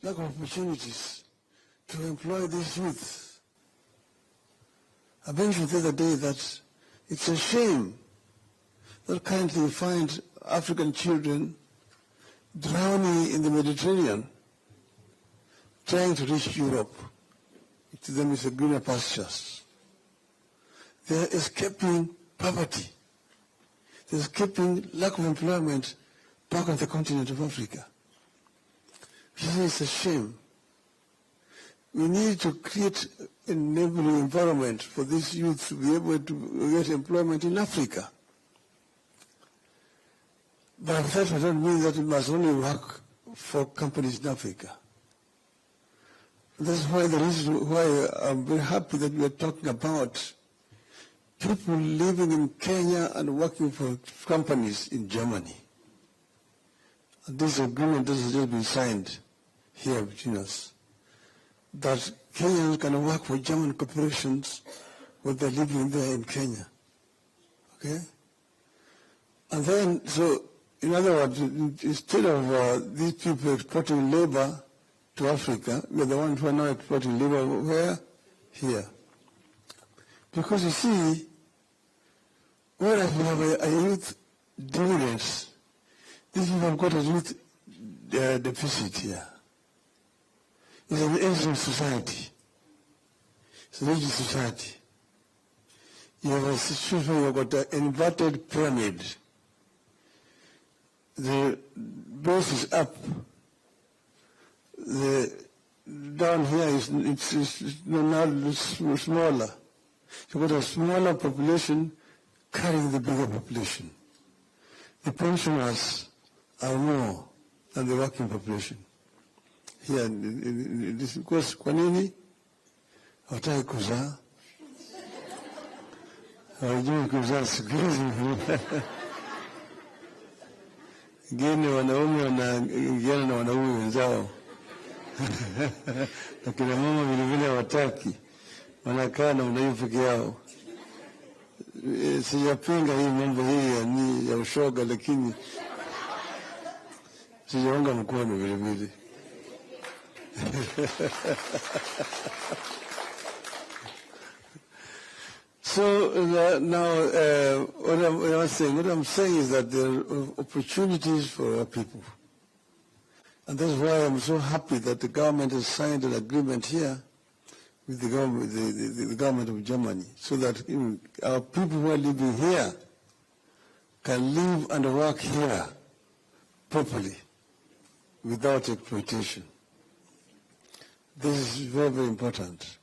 lack of opportunities to employ these youth. I mentioned the other day that it's a shame that currently we find African children drowning in the Mediterranean, trying to reach Europe. To them it's a greener pastures. They're escaping poverty. They're escaping lack of employment back on the continent of Africa. It's a shame. We need to create an enabling environment for these youth to be able to get employment in Africa. But that doesn't mean that we must only work for companies in Africa. That's why the reason why I'm very happy that we are talking about people living in Kenya and working for companies in Germany. And this agreement has just been signed here between us, that Kenyans can work for German corporations when they're living there in Kenya. Okay? And then, so, in other words, instead of these people exporting labor to Africa, we are the ones who are now exporting labor where? Here. Because you see, whereas we have a youth dividends, these people have got a youth deficit here. It's an aging society. It's an aging society. You have a situation where you've got an inverted pyramid. The base is up. The down here is now smaller. You've got a smaller population carrying the bigger population. The pensioners are more than the working population. Here, this because kwa nini hawataki kuzaa? Hawajui kuzaa siku hizi. Wengine wanaume wanaingiana na wanaume wenzao. Na kina mama vile vile hawataki. Wanakaa na wanaume peke yao. Sijapinga hii mambo hii ya ushoga, lakini sijaunga mkono vile vile. So now, what I'm saying is that there are opportunities for our people. And that's why I'm so happy that the government has signed an agreement here with the government of Germany, so that our people who are living here can live and work here properly without exploitation. This is very, very important.